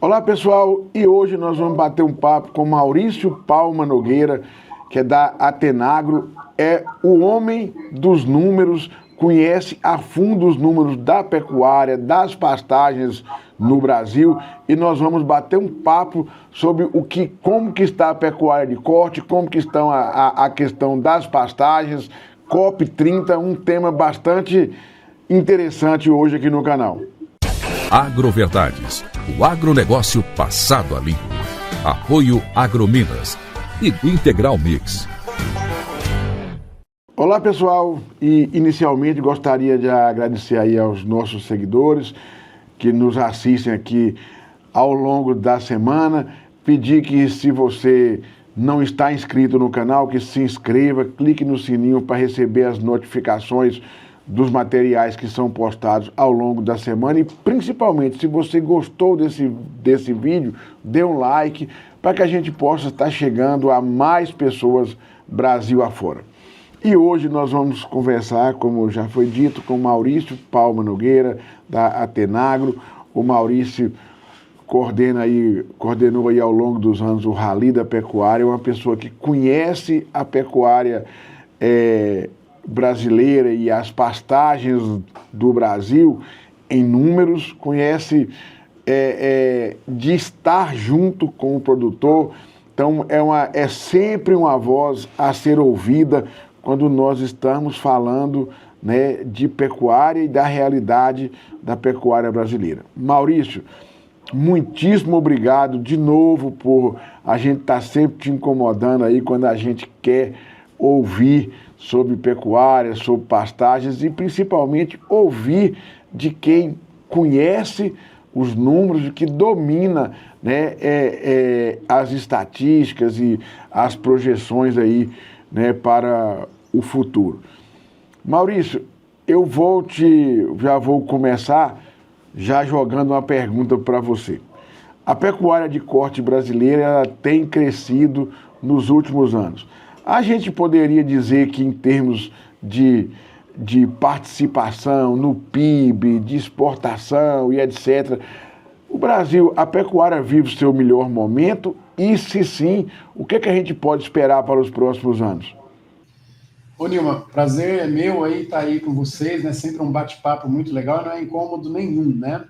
Olá pessoal, e hoje nós vamos bater um papo com Maurício Palma Nogueira, que é da Atenagro, é o homem dos números, conhece a fundo os números da pecuária, das pastagens no Brasil, e nós vamos bater um papo sobre como que está a pecuária de corte, como que estão a questão das pastagens, COP30, um tema bastante interessante hoje aqui no canal. Agroverdades, o agronegócio passado a limpo. Apoio Agrominas e Integral Mix. Olá pessoal, e inicialmente gostaria de agradecer aí aos nossos seguidores que nos assistem aqui ao longo da semana, pedir que, se você não está inscrito no canal, que se inscreva, clique no sininho para receber as notificações dos materiais que são postados ao longo da semana, e principalmente, se você gostou desse vídeo, dê um like para que a gente possa estar chegando a mais pessoas Brasil afora. E hoje nós vamos conversar, como já foi dito, com Maurício Palma Nogueira, da Atenagro. O Maurício coordenou aí ao longo dos anos o Rally da Pecuária, é uma pessoa que conhece a pecuária brasileira e as pastagens do Brasil em números, conhece de estar junto com o produtor. Então é sempre uma voz a ser ouvida quando nós estamos falando, né, de pecuária e da realidade da pecuária brasileira. Maurício, muitíssimo obrigado de novo por a gente estar sempre te incomodando aí quando a gente quer ouvir sobre pecuária, sobre pastagens e principalmente ouvir de quem conhece os números, que domina, né, as estatísticas e as projeções aí, né, para o futuro. Maurício, já vou começar já jogando uma pergunta para você. A pecuária de corte brasileira, ela tem crescido nos últimos anos. A gente poderia dizer que, em termos de participação no PIB, de exportação e etc., o Brasil, a pecuária vive o seu melhor momento? E, se sim, o que a gente pode esperar para os próximos anos? Ô Nilma, prazer é meu aí estar aí com vocês, né? Sempre um bate-papo muito legal, não é incômodo nenhum, né?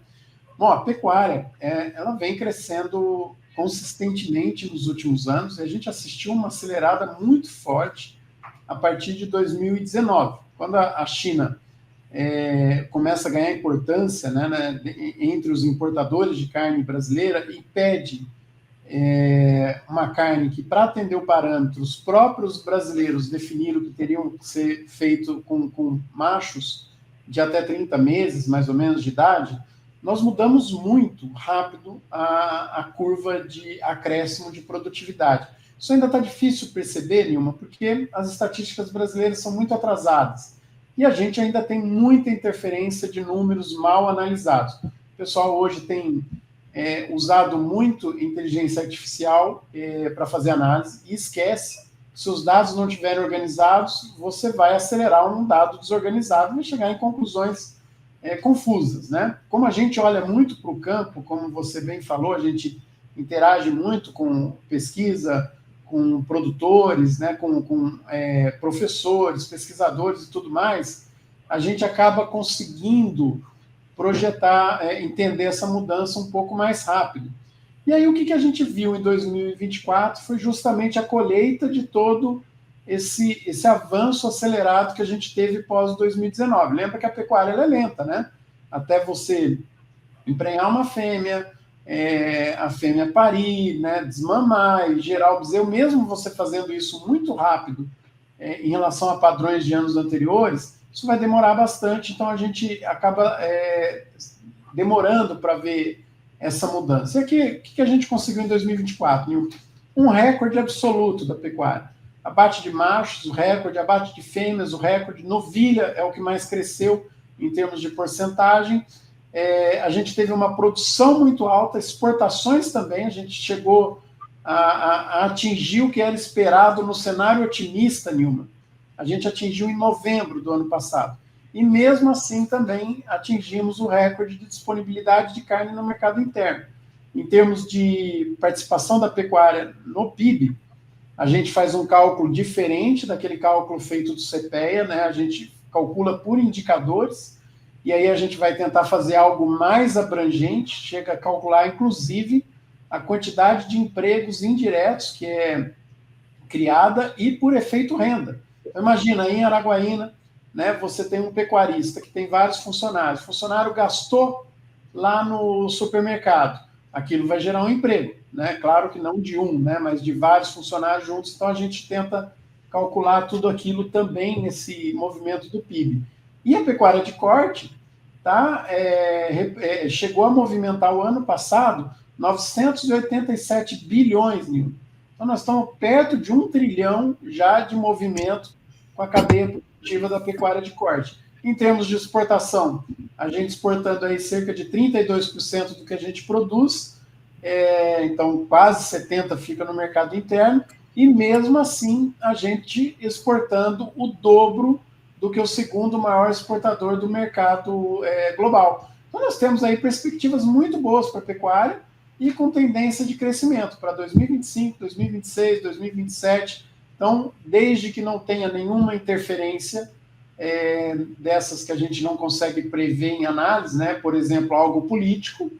Bom, a pecuária, ela vem crescendo consistentemente nos últimos anos, e a gente assistiu uma acelerada muito forte a partir de 2019, quando a China começa a ganhar importância, né, entre os importadores de carne brasileira e pede uma carne que, para atender o parâmetro, os próprios brasileiros definiram que teriam que ser feito com machos de até 30 meses, mais ou menos, de idade. Nós mudamos muito rápido a curva de acréscimo de produtividade. Isso ainda está difícil perceber, Nilma, porque as estatísticas brasileiras são muito atrasadas e a gente ainda tem muita interferência de números mal analisados. O pessoal hoje tem usado muito inteligência artificial para fazer análise e esquece que, se os dados não estiverem organizados, você vai acelerar um dado desorganizado e chegar em conclusões confusas, né? Como a gente olha muito para o campo, como você bem falou, a gente interage muito com pesquisa, com produtores, né, com professores, pesquisadores e tudo mais, a gente acaba conseguindo projetar, entender essa mudança um pouco mais rápido. E aí o que a gente viu em 2024 foi justamente a colheita de todo esse avanço acelerado que a gente teve pós-2019. Lembra que a pecuária é lenta, né? Até você emprenhar uma fêmea, a fêmea parir, né, desmamar e gerar o bezerro, mesmo você fazendo isso muito rápido em relação a padrões de anos anteriores, isso vai demorar bastante, então a gente acaba demorando para ver essa mudança. E aqui, o que a gente conseguiu em 2024, Nil? Um recorde absoluto da pecuária. Abate de machos, o recorde, abate de fêmeas, o recorde, novilha é o que mais cresceu em termos de porcentagem. A gente teve uma produção muito alta, exportações também, a gente chegou a atingir o que era esperado no cenário otimista, Nilma. A gente atingiu em novembro do ano passado. E mesmo assim também atingimos o recorde de disponibilidade de carne no mercado interno. Em termos de participação da pecuária no PIB, a gente faz um cálculo diferente daquele cálculo feito do CPEA, né? A gente calcula por indicadores, e aí a gente vai tentar fazer algo mais abrangente, chega a calcular, inclusive, a quantidade de empregos indiretos que é criada e por efeito renda. Então, imagina, em Araguaína, né, você tem um pecuarista que tem vários funcionários. O funcionário gastou lá no supermercado. Aquilo vai gerar um emprego, né? Claro que não de um, né, mas de vários funcionários juntos. Então, a gente tenta calcular tudo aquilo também nesse movimento do PIB. E a pecuária de corte chegou a movimentar o ano passado 987 bilhões, Nil. Então, nós estamos perto de 1 trilhão já de movimento com a cadeia produtiva da pecuária de corte. Em termos de exportação, a gente exportando aí cerca de 32% do que a gente produz, então quase 70% fica no mercado interno, e mesmo assim a gente exportando o dobro do que o segundo maior exportador do mercado global. Então nós temos aí perspectivas muito boas para a pecuária e com tendência de crescimento para 2025, 2026, 2027. Então, desde que não tenha nenhuma interferência dessas que a gente não consegue prever em análise, né? Por exemplo, algo político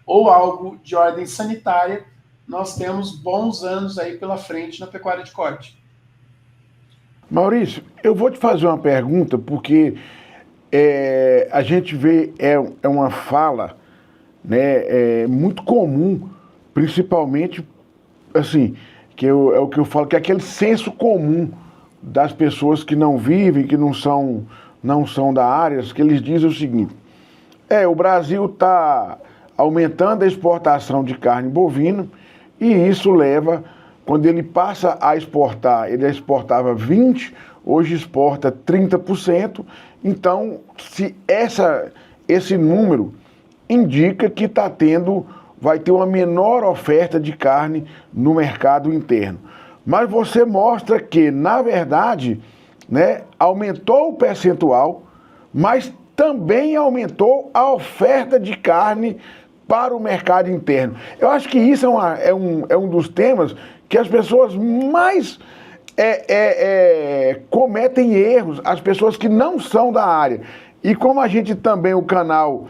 ou algo de ordem sanitária, nós temos bons anos aí pela frente na pecuária de corte. Maurício, eu vou te fazer uma pergunta, porque a gente vê, uma fala, né, muito comum, principalmente, assim, é o que eu falo, que é aquele senso comum das pessoas que não vivem, que não são da área, que eles dizem o seguinte: o Brasil está aumentando a exportação de carne bovina, e isso leva, quando ele passa a exportar, ele exportava 20%, hoje exporta 30%, então se esse número indica que vai ter uma menor oferta de carne no mercado interno. Mas você mostra que, na verdade, né, aumentou o percentual, mas também aumentou a oferta de carne para o mercado interno. Eu acho que isso é um dos temas que as pessoas mais cometem erros, as pessoas que não são da área. E como a gente também, o canal,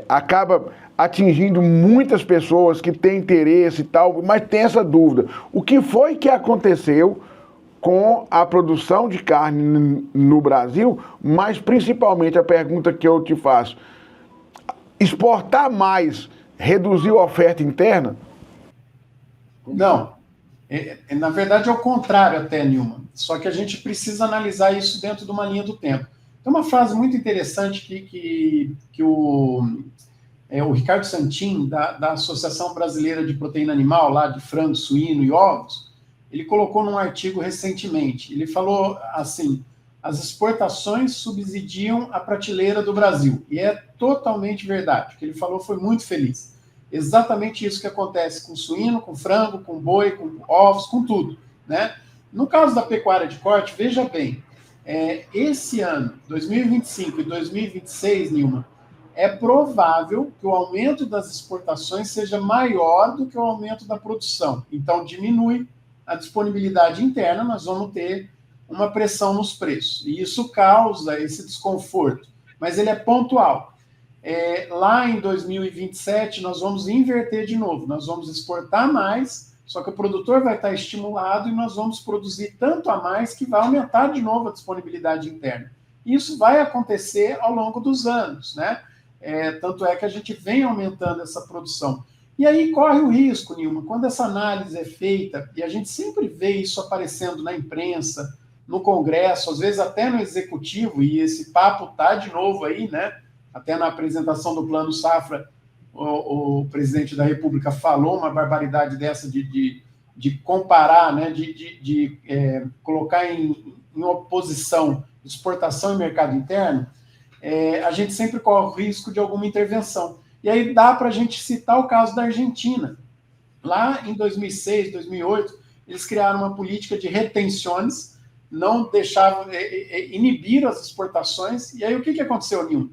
acaba atingindo muitas pessoas que têm interesse e tal, mas tem essa dúvida. O que foi que aconteceu com a produção de carne no Brasil, mas principalmente a pergunta que eu te faço: exportar mais reduziu a oferta interna? Não. Na verdade é o contrário até, Nilma. Só que a gente precisa analisar isso dentro de uma linha do tempo. Tem uma frase muito interessante que o Ricardo Santin, da Associação Brasileira de Proteína Animal, lá de frango, suíno e ovos, ele colocou num artigo recentemente. Ele falou assim: as exportações subsidiam a prateleira do Brasil. E é totalmente verdade. O que ele falou foi muito feliz. Exatamente isso que acontece com suíno, com frango, com boi, com ovos, com tudo, né? No caso da pecuária de corte, veja bem, esse ano, 2025 e 2026, Nilma, é provável que o aumento das exportações seja maior do que o aumento da produção. Então, diminui a disponibilidade interna, nós vamos ter uma pressão nos preços. E isso causa esse desconforto. Mas ele é pontual. Lá em 2027, nós vamos inverter de novo. Nós vamos exportar mais, só que o produtor vai estar estimulado e nós vamos produzir tanto a mais que vai aumentar de novo a disponibilidade interna. Isso vai acontecer ao longo dos anos, né? Tanto é que a gente vem aumentando essa produção. E aí corre o risco, Nilma, quando essa análise é feita, e a gente sempre vê isso aparecendo na imprensa, no Congresso, às vezes até no Executivo, e esse papo tá de novo aí, né? Até na apresentação do Plano Safra, o presidente da República falou uma barbaridade dessa de comparar, né? de colocar em oposição exportação e mercado interno. A gente sempre corre o risco de alguma intervenção. E aí dá para a gente citar o caso da Argentina. Lá em 2006, 2008, eles criaram uma política de retenções, não deixavam, inibiram as exportações. E aí o que aconteceu, Nilma?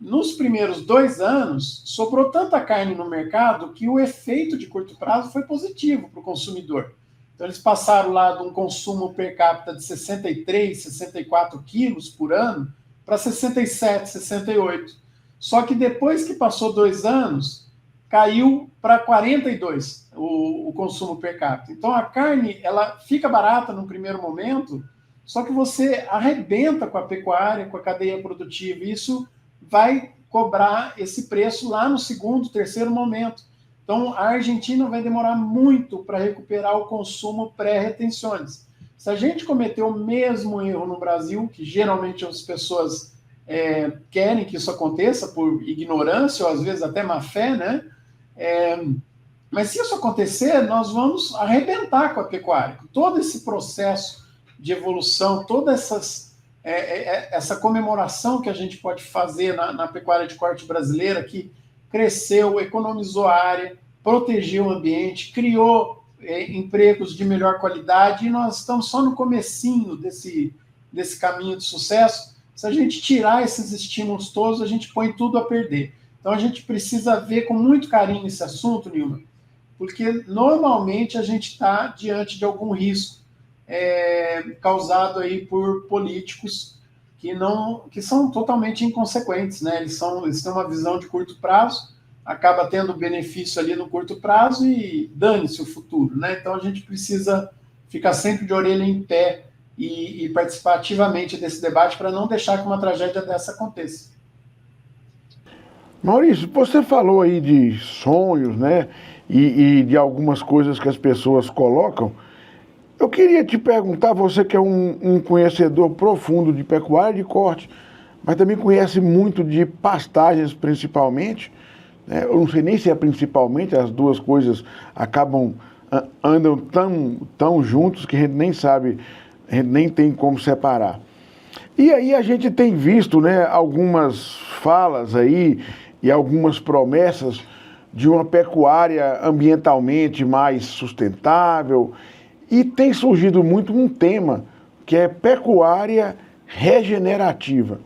nos primeiros 2 anos, sobrou tanta carne no mercado que o efeito de curto prazo foi positivo para o consumidor. Então, eles passaram lá de um consumo per capita de 63, 64 quilos por ano para 67, 68. Só que depois que passou 2 anos, caiu para 42 o consumo per capita. Então, a carne ela fica barata no primeiro momento, só que você arrebenta com a pecuária, com a cadeia produtiva, e isso vai cobrar esse preço lá no segundo, terceiro momento. Então, a Argentina vai demorar muito para recuperar o consumo pré-retenções. Se a gente cometer o mesmo erro no Brasil, que geralmente as pessoas querem que isso aconteça por ignorância ou às vezes até má fé, né? Mas se isso acontecer, nós vamos arrebentar com a pecuária. Todo esse processo de evolução, toda essa comemoração que a gente pode fazer na pecuária de corte brasileira, que cresceu, economizou a área, protegeu o ambiente, criou empregos de melhor qualidade, e nós estamos só no comecinho desse caminho de sucesso. Se a gente tirar esses estímulos todos, a gente põe tudo a perder. Então a gente precisa ver com muito carinho esse assunto, Nilma, porque normalmente a gente está diante de algum risco causado aí por políticos que são totalmente inconsequentes, né? Eles têm uma visão de curto prazo, acaba tendo benefício ali no curto prazo e dane-se o futuro, né? Então a gente precisa ficar sempre de orelha em pé e participar ativamente desse debate para não deixar que uma tragédia dessa aconteça. Maurício, você falou aí de sonhos, né? E de algumas coisas que as pessoas colocam. Eu queria te perguntar, você que é um conhecedor profundo de pecuária de corte, mas também conhece muito de pastagens principalmente, né? Eu não sei nem se é principalmente, as duas coisas andam tão juntos que a gente nem sabe, a gente nem tem como separar. E aí a gente tem visto, né, algumas falas aí e algumas promessas de uma pecuária ambientalmente mais sustentável. E tem surgido muito um tema que é pecuária regenerativa.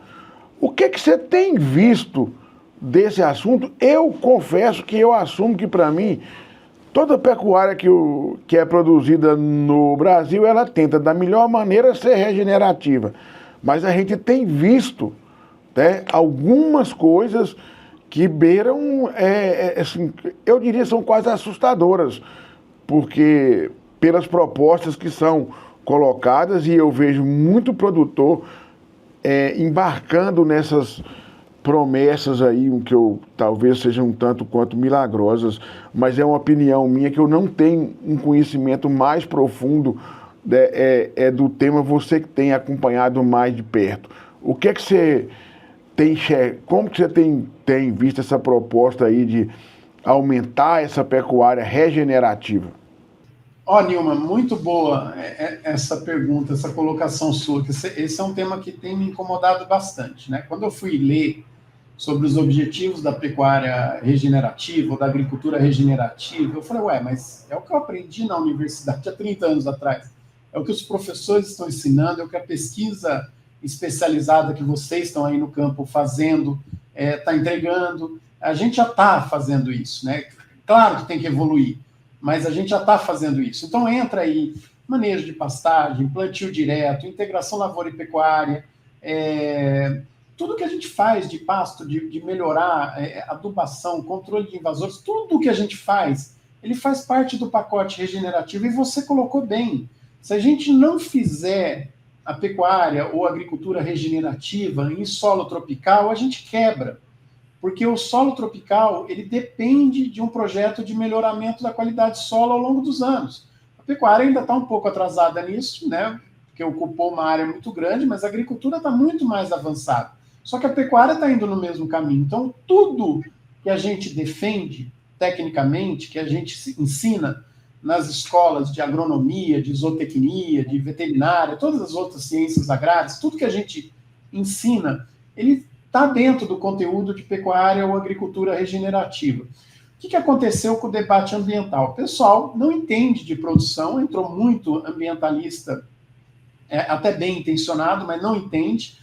O que você tem visto desse assunto? Eu confesso que eu assumo que, para mim, toda pecuária que é produzida no Brasil, ela tenta, da melhor maneira, ser regenerativa. Mas a gente tem visto, né, algumas coisas que beiram, assim, eu diria, são quase assustadoras, porque pelas propostas que são colocadas, e eu vejo muito produtor embarcando nessas promessas aí, que talvez sejam um tanto quanto milagrosas, mas é uma opinião minha, que eu não tenho um conhecimento mais profundo do tema, você que tem acompanhado mais de perto. O que é que você tem, como que você tem visto essa proposta aí de aumentar essa pecuária regenerativa? Nilma, muito boa essa pergunta, essa colocação sua, que esse é um tema que tem me incomodado bastante, né? Quando eu fui ler sobre os objetivos da pecuária regenerativa, ou da agricultura regenerativa, eu falei, mas é o que eu aprendi na universidade há 30 anos atrás, é o que os professores estão ensinando, é o que a pesquisa especializada que vocês estão aí no campo fazendo, está entregando. A gente já está fazendo isso, né? Claro que tem que evoluir, mas a gente já está fazendo isso. Então entra aí manejo de pastagem, plantio direto, integração lavoura e pecuária, tudo que a gente faz de pasto, de melhorar adubação, controle de invasores, tudo que a gente faz, ele faz parte do pacote regenerativo, e você colocou bem. Se a gente não fizer a pecuária ou a agricultura regenerativa em solo tropical, a gente quebra. Porque o solo tropical, ele depende de um projeto de melhoramento da qualidade de solo ao longo dos anos. A pecuária ainda está um pouco atrasada nisso, né? Porque ocupou uma área muito grande, mas a agricultura está muito mais avançada. Só que a pecuária está indo no mesmo caminho. Então, tudo que a gente defende, tecnicamente, que a gente ensina nas escolas de agronomia, de zootecnia, de veterinária, todas as outras ciências agrárias, tudo que a gente ensina, ele está dentro do conteúdo de pecuária ou agricultura regenerativa. O que aconteceu com o debate ambiental? O pessoal não entende de produção, entrou muito ambientalista, até bem intencionado, mas não entende,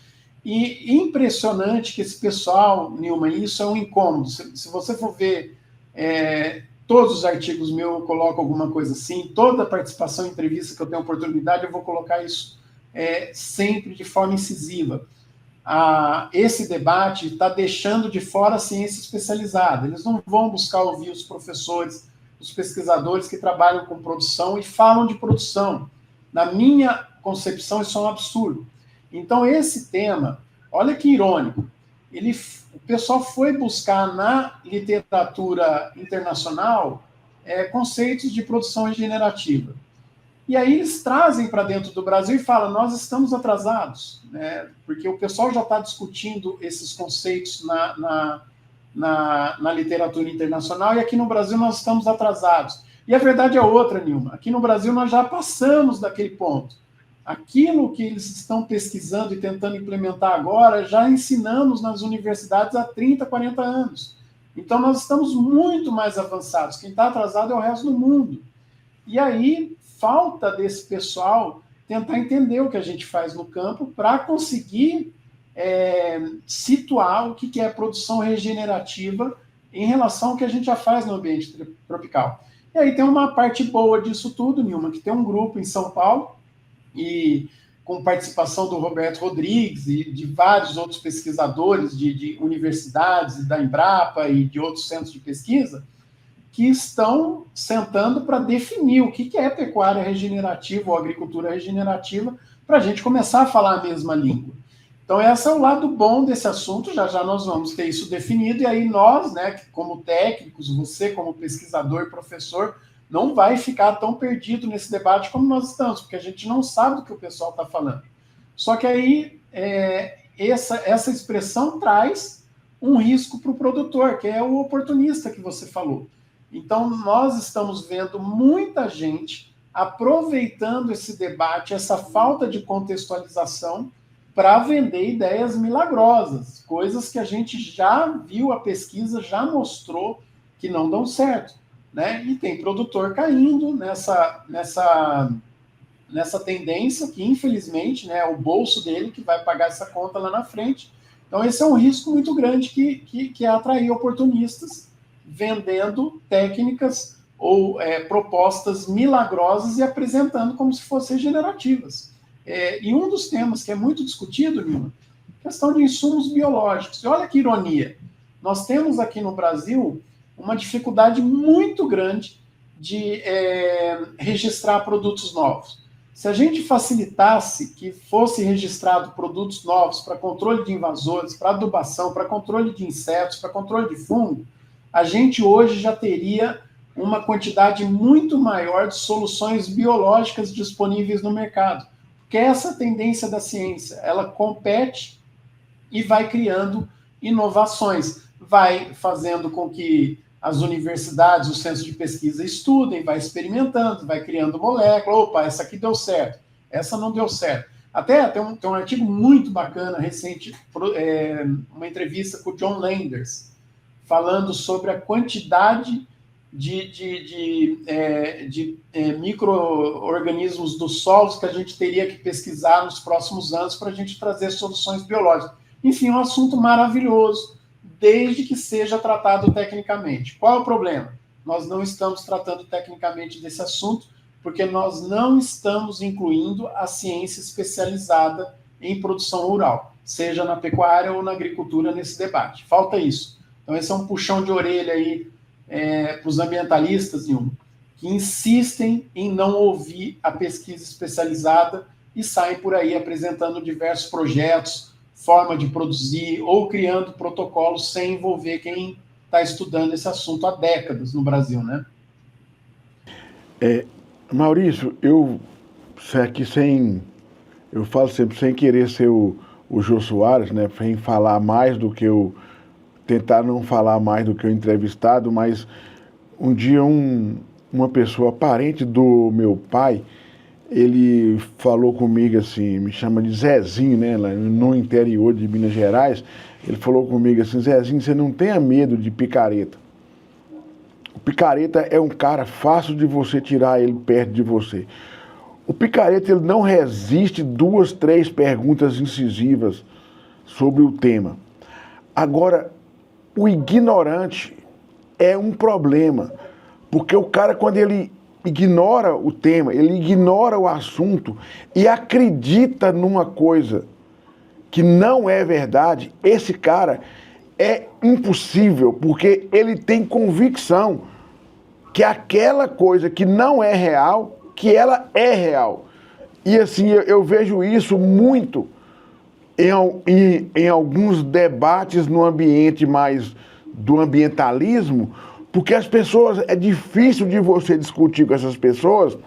E impressionante que esse pessoal, Nilma, isso é um incômodo. Se você for ver todos os artigos meus, eu coloco alguma coisa assim, toda participação em entrevista que eu tenho oportunidade, eu vou colocar isso sempre de forma incisiva. Esse debate está deixando de fora a ciência especializada. Eles não vão buscar ouvir os professores, os pesquisadores que trabalham com produção e falam de produção. Na minha concepção, isso é um absurdo. Então, esse tema, olha que irônico, o pessoal foi buscar na literatura internacional conceitos de produção regenerativa. E aí eles trazem para dentro do Brasil e falam, nós estamos atrasados, né? Porque o pessoal já está discutindo esses conceitos na literatura internacional e aqui no Brasil nós estamos atrasados. E a verdade é outra, Nilma. Aqui no Brasil nós já passamos daquele ponto. Aquilo que eles estão pesquisando e tentando implementar agora, já ensinamos nas universidades há 30, 40 anos. Então nós estamos muito mais avançados. Quem está atrasado é o resto do mundo. E aí falta desse pessoal tentar entender o que a gente faz no campo para conseguir situar o que é produção regenerativa em relação ao que a gente já faz no ambiente tropical. E aí tem uma parte boa disso tudo, Nilma, que tem um grupo em São Paulo, e com participação do Roberto Rodrigues e de vários outros pesquisadores de universidades, da Embrapa e de outros centros de pesquisa, que estão sentando para definir o que é pecuária regenerativa ou agricultura regenerativa, para a gente começar a falar a mesma língua. Então, esse é o lado bom desse assunto, já já nós vamos ter isso definido, e aí nós, né, como técnicos, você como pesquisador e professor, não vai ficar tão perdido nesse debate como nós estamos, porque a gente não sabe do que o pessoal está falando. Só que aí, essa expressão traz um risco para o produtor, que é o oportunista que você falou. Então, nós estamos vendo muita gente aproveitando esse debate, essa falta de contextualização, para vender ideias milagrosas, coisas que a gente já viu, a pesquisa já mostrou que não dão certo, né? E tem produtor caindo nessa tendência que, infelizmente, né, é o bolso dele que vai pagar essa conta lá na frente. Então, esse é um risco muito grande que é atrair oportunistas vendendo técnicas ou propostas milagrosas e apresentando como se fossem regenerativas. E um dos temas que é muito discutido, Nilma, questão de insumos biológicos. E olha que ironia, nós temos aqui no Brasil uma dificuldade muito grande de registrar produtos novos. Se a gente facilitasse que fosse registrado produtos novos para controle de invasores, para adubação, para controle de insetos, para controle de fungo, a gente hoje já teria uma quantidade muito maior de soluções biológicas disponíveis no mercado. Porque essa tendência da ciência, ela compete e vai criando inovações, vai fazendo com que as universidades, os centros de pesquisa estudem, vai experimentando, vai criando molécula, opa, essa aqui deu certo, essa não deu certo. Até tem um artigo muito bacana, recente, uma entrevista com o John Landers, falando sobre a quantidade de micro-organismos dos solos que a gente teria que pesquisar nos próximos anos para a gente trazer soluções biológicas. Enfim, um assunto maravilhoso, desde que seja tratado tecnicamente. Qual é o problema? Nós não estamos tratando tecnicamente desse assunto, porque nós não estamos incluindo a ciência especializada em produção rural, seja na pecuária ou na agricultura nesse debate. Falta isso. Então, esse é um puxão de orelha aí para os ambientalistas, Nilma, que insistem em não ouvir a pesquisa especializada e saem por aí apresentando diversos projetos, forma de produzir ou criando protocolos sem envolver quem está estudando esse assunto há décadas no Brasil, né? Maurício, eu falo sempre sem querer ser o Jô Soares, né? Sem falar mais do que eu tentar não falar mais do que o entrevistado, mas um dia uma pessoa parente do meu pai, ele falou comigo assim, me chama de Zezinho, né, lá no interior de Minas Gerais, ele falou comigo assim, Zezinho, você não tenha medo de picareta. O picareta é um cara fácil de você tirar ele perto de você. O picareta, ele não resiste 2, 3 perguntas incisivas. sobre o tema. Agora, o ignorante é um problema, porque o cara, quando ele ignora o tema, ele ignora o assunto e acredita numa coisa que não é verdade, esse cara é impossível, porque ele tem convicção que aquela coisa que não é real, que ela é real. E assim, eu vejo isso muito em alguns debates no ambiente mais do ambientalismo, porque as pessoas, é difícil de você discutir com essas pessoas,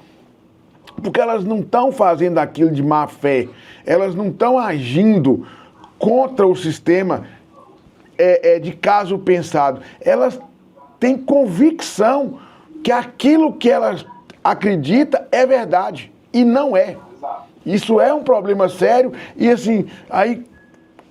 porque elas não estão fazendo aquilo de má fé, elas não estão agindo contra o sistema de caso pensado. Elas têm convicção que aquilo que elas acreditam é verdade, e não é. Isso é um problema sério, e assim, aí,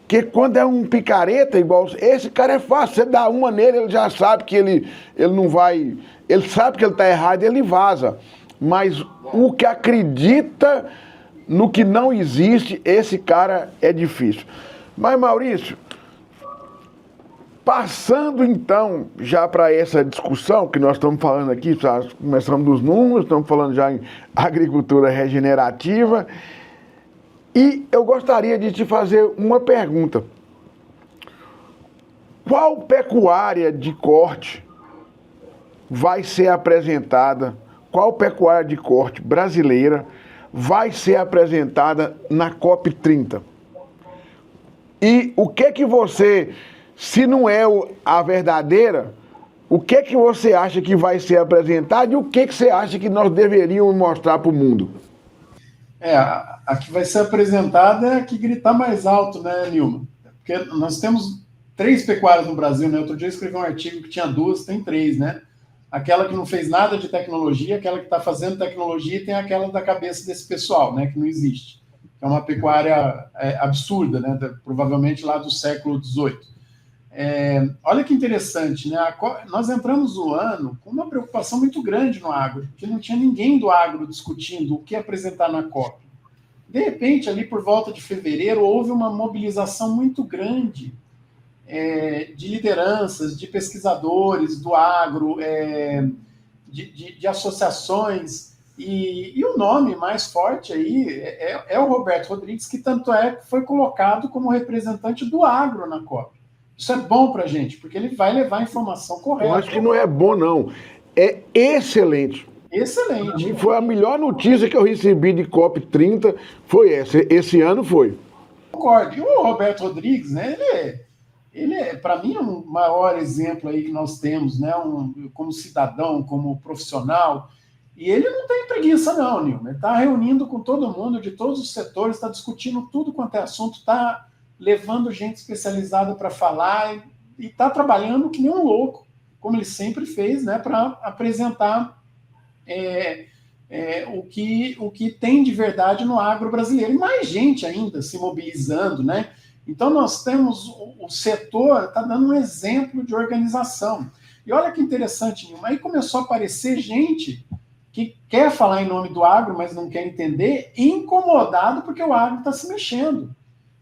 que quando é um picareta igual, esse cara é fácil, você dá uma nele, ele já sabe que ele não vai, ele sabe que ele está errado, ele vaza. Mas o que acredita no que não existe, esse cara é difícil. Mas, Maurício, passando então já para essa discussão que nós estamos falando aqui, começamos dos números, estamos falando já em agricultura regenerativa, e eu gostaria de te fazer uma pergunta. Qual pecuária de corte vai ser apresentada, qual pecuária de corte brasileira vai ser apresentada na COP30? E o que você, se não é a verdadeira, o que você acha que vai ser apresentado e o que você acha que nós deveríamos mostrar para o mundo? A que vai ser apresentada é a que gritar mais alto, né, Nilma? Porque nós temos 3 pecuárias no Brasil, né? Outro dia eu escrevi um artigo que tinha 2, tem 3, né? Aquela que não fez nada de tecnologia, aquela que está fazendo tecnologia, e tem aquela da cabeça desse pessoal, né, que não existe. É uma pecuária absurda, né? Provavelmente lá do século XVIII. Olha que interessante, né? Nós entramos no ano com uma preocupação muito grande no agro, porque não tinha ninguém do agro discutindo o que apresentar na COP. De repente, ali por volta de fevereiro, houve uma mobilização muito grande de lideranças, de pesquisadores do agro, de associações, e o nome mais forte aí é o Roberto Rodrigues, que tanto foi colocado como representante do agro na COP. Isso é bom para a gente, porque ele vai levar a informação correta. Eu acho que não é bom, não. É excelente. Excelente. E foi a melhor notícia que eu recebi de COP30, foi essa. Esse ano foi. Concordo. E o Roberto Rodrigues, né, ele é, para mim, um maior exemplo aí que nós temos, né, como cidadão, como profissional. E ele não tem preguiça, não, Nilma. Ele está reunindo com todo mundo, de todos os setores, está discutindo tudo quanto é assunto, está levando gente especializada para falar e está trabalhando que nem um louco, como ele sempre fez, né, para apresentar o que tem de verdade no agro brasileiro. E mais gente ainda se mobilizando, né? Então nós temos, o setor está dando um exemplo de organização. E olha que interessante, Nilma, aí começou a aparecer gente que quer falar em nome do agro, mas não quer entender, incomodado porque o agro está se mexendo.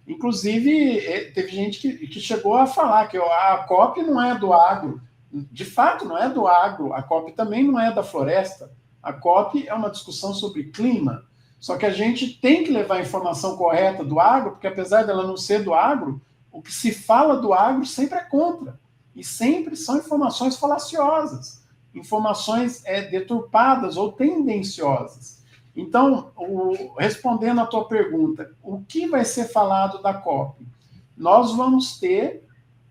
Inclusive, teve gente que chegou a falar que a COP não é do agro. De fato, não é do agro. A COP também não é da floresta. A COP é uma discussão sobre clima. Só que a gente tem que levar a informação correta do agro, porque apesar dela não ser do agro, o que se fala do agro sempre é contra. E sempre são informações falaciosas, informações deturpadas ou tendenciosas. Então, respondendo à tua pergunta, o que vai ser falado da COP? Nós vamos ter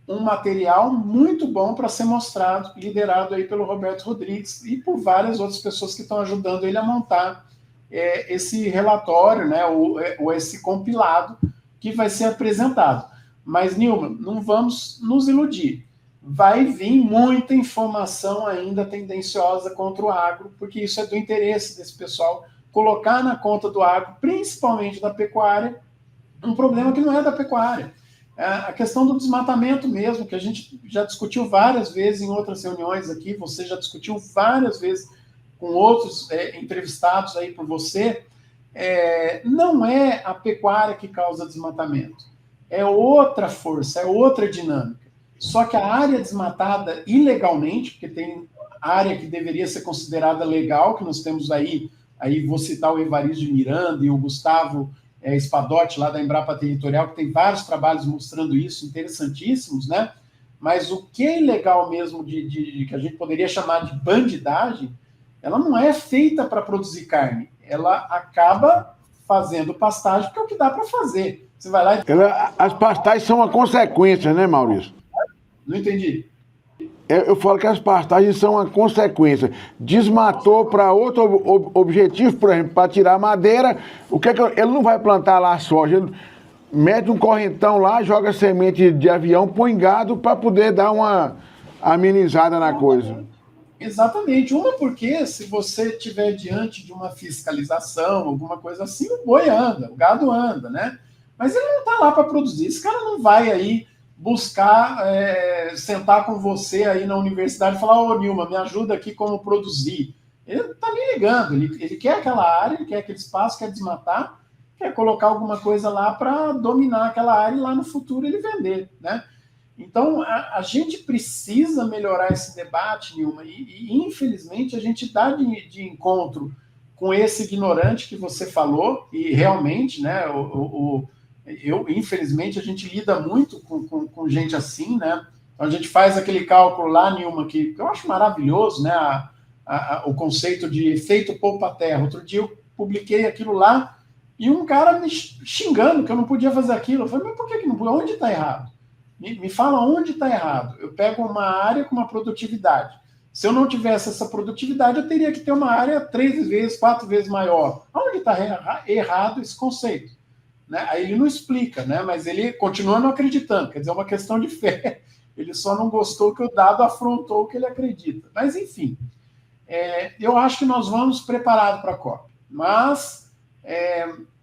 um material muito bom para ser mostrado, liderado aí pelo Roberto Rodrigues e por várias outras pessoas que estão ajudando ele a montar esse relatório, né, ou esse compilado que vai ser apresentado. Mas, Nilma, não vamos nos iludir. Vai vir muita informação ainda tendenciosa contra o agro, porque isso é do interesse desse pessoal, colocar na conta do agro, principalmente da pecuária, um problema que não é da pecuária. A questão do desmatamento mesmo, que a gente já discutiu várias vezes em outras reuniões aqui, você já discutiu várias vezes com outros entrevistados aí por você, não é a pecuária que causa desmatamento. é outra força, é outra dinâmica. Só que a área desmatada ilegalmente, porque tem área que deveria ser considerada legal, que nós temos aí vou citar o Evaristo de Miranda e o Gustavo Espadotti, lá da Embrapa Territorial, que tem vários trabalhos mostrando isso, interessantíssimos, né? Mas o que é ilegal mesmo, que a gente poderia chamar de bandidagem, ela não é feita para produzir carne. Ela acaba fazendo pastagem, porque é o que dá para fazer. Você vai lá e... As pastagens são uma consequência, né, Maurício? Não entendi. Eu falo que as pastagens são uma consequência. Desmatou para outro objetivo, por exemplo, para tirar madeira. Ele não vai plantar lá soja, ele mete um correntão lá, joga semente de avião, põe gado para poder dar uma amenizada na coisa. Exatamente. Uma porque se você estiver diante de uma fiscalização, alguma coisa assim, o boi anda, o gado anda, né? Mas ele não está lá para produzir. Esse cara não vai aí buscar sentar com você aí na universidade e falar, ô Nilma, me ajuda aqui como produzir. Ele não está nem ligando, ele quer aquela área, ele quer aquele espaço, quer desmatar, quer colocar alguma coisa lá para dominar aquela área e lá no futuro ele vender, né? Então, a gente precisa melhorar esse debate, Nilma, e infelizmente a gente dá de encontro com esse ignorante que você falou, e realmente, né, infelizmente, a gente lida muito com gente assim, né? Então, a gente faz aquele cálculo lá, Nilma, que eu acho maravilhoso, né? O conceito de efeito poupa-terra. Outro dia eu publiquei aquilo lá e um cara me xingando que eu não podia fazer aquilo. Eu falei, mas por que não podia? Onde está errado? Me fala onde está errado. Eu pego uma área com uma produtividade. Se eu não tivesse essa produtividade, eu teria que ter uma área 3 vezes, 4 vezes maior. Onde está errado esse conceito? Né? Aí ele não explica, né? Mas ele continua não acreditando, quer dizer, é uma questão de fé. Ele só não gostou que o dado afrontou o que ele acredita. Mas, enfim, eu acho que nós vamos preparados para a COP. Mas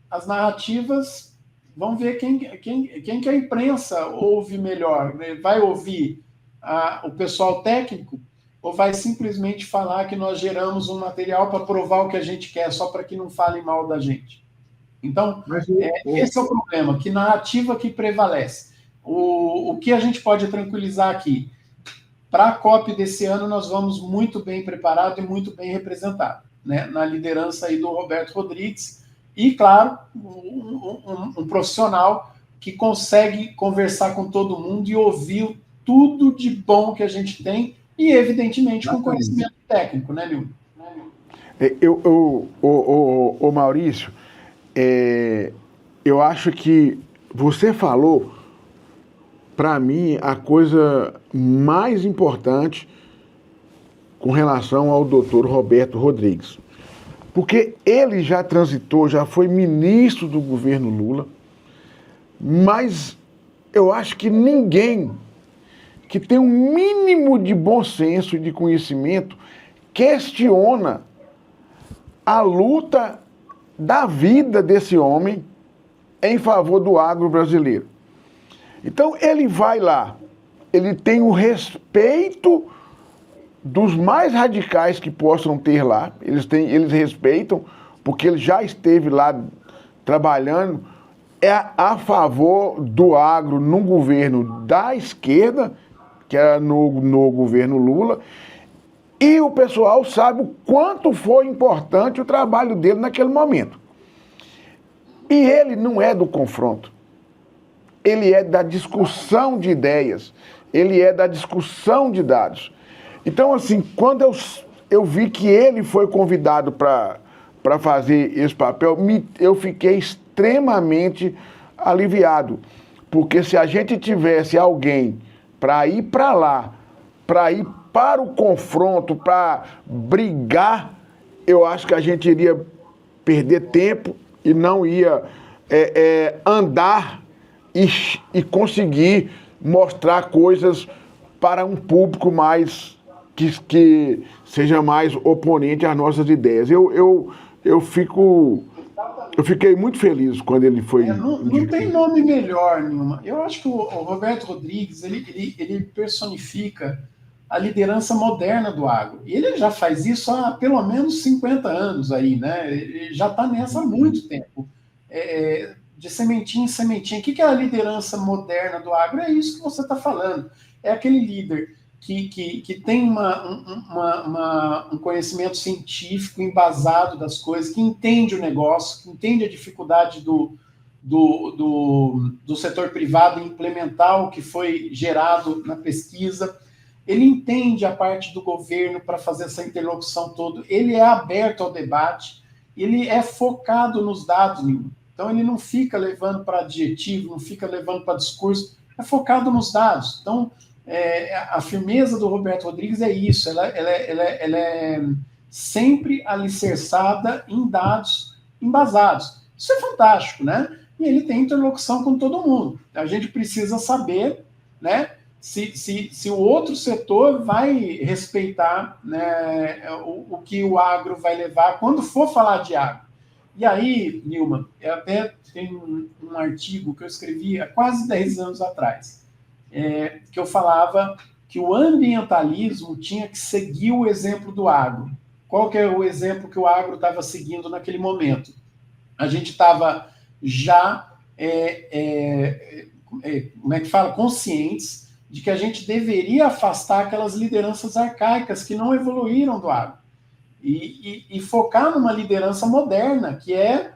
as narrativas, vamos ver quem que a imprensa ouve melhor. Né? Vai ouvir o pessoal técnico ou vai simplesmente falar que nós geramos um material para provar o que a gente quer, só para que não falem mal da gente? Então, esse é o problema, que narrativa que prevalece. O que a gente pode tranquilizar aqui? Para a COP desse ano, nós vamos muito bem preparados e muito bem representados, né? Na liderança aí do Roberto Rodrigues e, claro, um profissional que consegue conversar com todo mundo e ouvir tudo de bom que a gente tem e, evidentemente, com conhecimento técnico, né, Nilton? Maurício, eu acho que você falou, para mim, a coisa mais importante com relação ao doutor Roberto Rodrigues. Porque ele já transitou, já foi ministro do governo Lula, mas eu acho que ninguém que tem um mínimo de bom senso e de conhecimento questiona a luta da vida desse homem em favor do agro brasileiro. Então ele vai lá, ele tem o respeito dos mais radicais que possam ter lá, eles respeitam, porque ele já esteve lá trabalhando a favor do agro no governo da esquerda, que era no governo Lula, e o pessoal sabe o quanto foi importante o trabalho dele naquele momento. E ele não é do confronto. Ele é da discussão de ideias. Ele é da discussão de dados. Então, assim, quando eu vi que ele foi convidado para fazer esse papel, eu fiquei extremamente aliviado. Porque se a gente tivesse alguém para ir para lá, para ir para o confronto, para brigar, eu acho que a gente iria perder tempo e não ia andar e conseguir mostrar coisas para um público mais que seja mais oponente às nossas ideias. Eu fiquei muito feliz quando ele foi... Não tem nome melhor, nenhuma. Eu acho que o Roberto Rodrigues, ele personifica a liderança moderna do agro. E ele já faz isso há pelo menos 50 anos aí, né? Ele já está nessa há muito tempo. de sementinha em sementinha. O que é a liderança moderna do agro? É isso que você está falando. É aquele líder que tem um conhecimento científico embasado das coisas, que entende o negócio, que entende a dificuldade do setor privado em implementar o que foi gerado na pesquisa. Ele entende a parte do governo para fazer essa interlocução toda, ele é aberto ao debate, ele é focado nos dados, Nilma. Então ele não fica levando para adjetivo, não fica levando para discurso, é focado nos dados. Então, a firmeza do Roberto Rodrigues é isso, ela é sempre alicerçada em dados embasados. Isso é fantástico, né? E ele tem interlocução com todo mundo. A gente precisa saber, né, se o outro setor vai respeitar, né, o que o agro vai levar quando for falar de agro. E aí, Nilma, até tem um artigo que eu escrevi há quase 10 anos atrás, que eu falava que o ambientalismo tinha que seguir o exemplo do agro. Qual que é o exemplo que o agro estava seguindo naquele momento? A gente estava já, como é que fala? Conscientes de que a gente deveria afastar aquelas lideranças arcaicas que não evoluíram do agro e focar numa liderança moderna, que é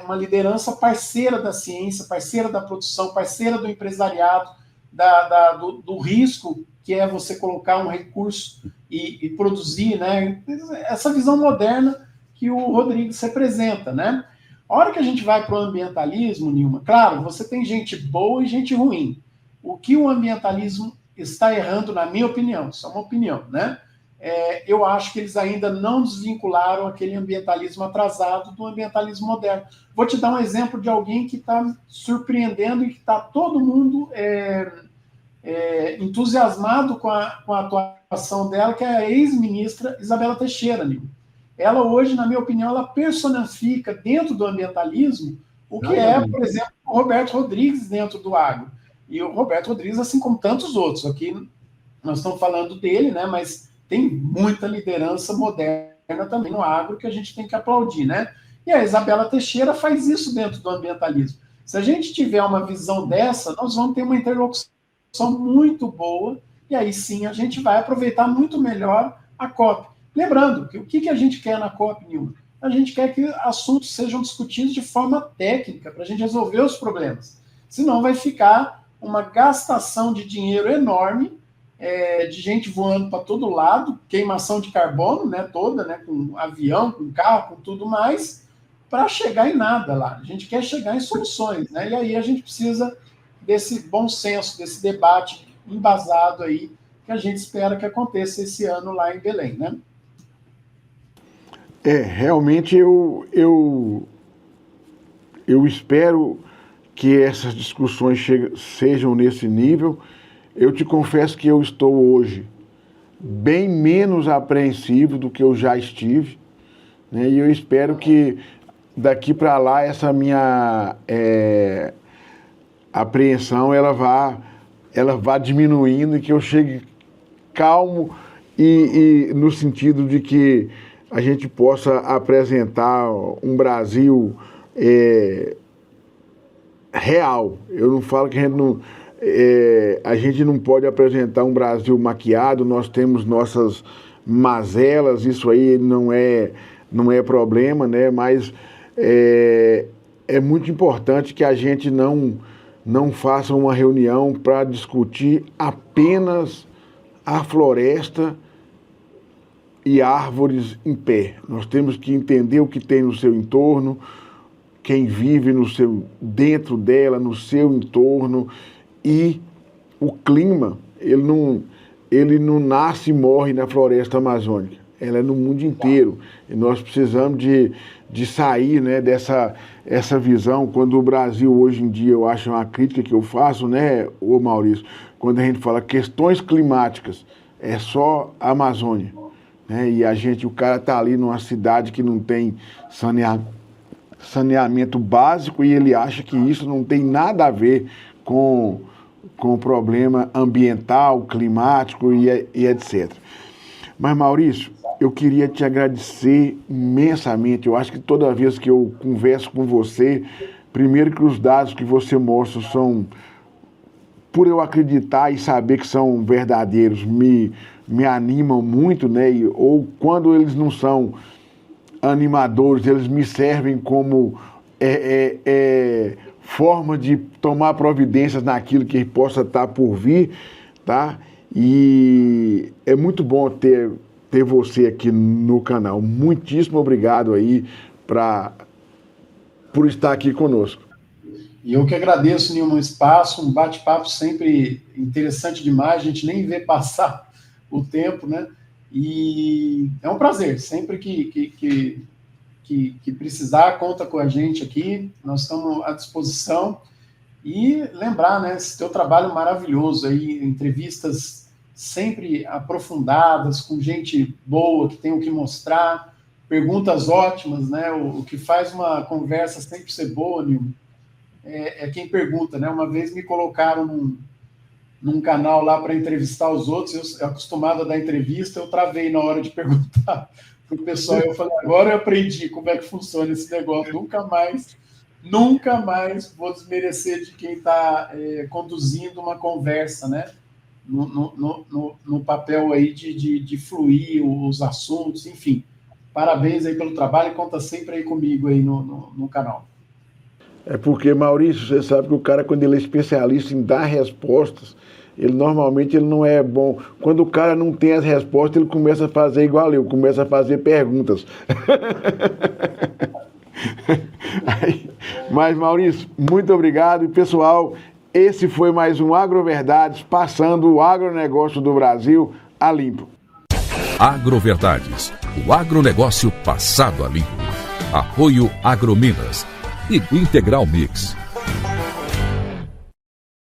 uma liderança parceira da ciência, parceira da produção, parceira do empresariado, do risco, que é você colocar um recurso e produzir, né? Essa visão moderna que o Rodrigues representa, né? A hora que a gente vai para o ambientalismo, Nilma, claro, você tem gente boa e gente ruim. O que o ambientalismo está errando, na minha opinião, isso é uma opinião, né? Eu acho que eles ainda não desvincularam aquele ambientalismo atrasado do ambientalismo moderno. Vou te dar um exemplo de alguém que está surpreendendo e que está todo mundo entusiasmado com a atuação dela, que é a ex-ministra Isabela Teixeira, Nilma. Ela hoje, na minha opinião, ela personifica dentro do ambientalismo o que por exemplo, o Roberto Rodrigues dentro do agro. E o Roberto Rodrigues, assim como tantos outros, aqui nós estamos falando dele, né? Mas tem muita liderança moderna também no agro que a gente tem que aplaudir, né? E a Isabela Teixeira faz isso dentro do ambientalismo. Se a gente tiver uma visão dessa, nós vamos ter uma interlocução muito boa e aí sim a gente vai aproveitar muito melhor a COP. Lembrando que o que a gente quer na COP, Nilma? A gente quer que assuntos sejam discutidos de forma técnica, para a gente resolver os problemas. Senão vai ficar uma gastação de dinheiro enorme, de gente voando para todo lado, queimação de carbono, né, toda, né, com avião, com carro, com tudo mais, para chegar em nada lá. A gente quer chegar em soluções, né? E aí a gente precisa desse bom senso, desse debate embasado aí, que a gente espera que aconteça esse ano lá em Belém, né? Realmente eu espero que essas discussões sejam nesse nível. Eu te confesso que eu estou hoje bem menos apreensivo do que eu já estive, né? E eu espero que daqui para lá essa minha apreensão ela vá diminuindo e que eu chegue calmo e no sentido de que a gente possa apresentar um Brasil real. Eu não falo que a gente não pode apresentar um Brasil maquiado, nós temos nossas mazelas, isso aí não é problema, né? Mas é muito importante que a gente não faça uma reunião para discutir apenas a floresta e árvores em pé. Nós temos que entender o que tem no seu entorno, quem vive dentro dela, no seu entorno, e o clima, ele não nasce e morre na floresta amazônica, ela é no mundo inteiro, e nós precisamos de sair, né, essa visão. Quando o Brasil, hoje em dia, eu acho uma crítica que eu faço, né, ô Maurício, quando a gente fala questões climáticas, é só a Amazônia, né, e o cara tá ali numa cidade que não tem saneamento básico e ele acha que isso não tem nada a ver com o problema ambiental, climático e etc. Mas, Maurício, eu queria te agradecer imensamente. Eu acho que toda vez que eu converso com você, Primeiro que os dados que você mostra são, por eu acreditar e saber que são verdadeiros, me animam muito, né? Ou quando eles não são animadores, eles me servem como forma de tomar providências naquilo que possa estar por vir, tá? E é muito bom ter você aqui no canal. Muitíssimo obrigado aí por estar aqui conosco. E eu que agradeço, Nilma, um espaço, um bate-papo sempre interessante demais, a gente nem vê passar o tempo, né? E é um prazer, sempre que precisar, conta com a gente aqui, nós estamos à disposição. E lembrar, né, esse teu trabalho maravilhoso aí, entrevistas sempre aprofundadas, com gente boa, que tem o que mostrar, perguntas ótimas, né? O que faz uma conversa sempre ser boa, Nilma, é quem pergunta, né? Uma vez me colocaram num canal lá para entrevistar os outros, eu acostumado a dar entrevista, eu travei na hora de perguntar para o pessoal, eu falei, agora eu aprendi como é que funciona esse negócio, nunca mais vou desmerecer de quem está conduzindo uma conversa, né? No papel aí de fluir os assuntos, enfim. Parabéns aí pelo trabalho e conta sempre aí comigo aí no canal. É porque, Maurício, você sabe que o cara, quando ele é especialista em dar respostas, normalmente ele não é bom. Quando o cara não tem as respostas, ele começa a fazer igual eu, começa a fazer perguntas. Mas, Maurício, muito obrigado. E, pessoal, esse foi mais um Agroverdades, passando o agronegócio do Brasil a limpo. Agroverdades, o agronegócio passado a limpo. Apoio Agrominas e Integral Mix.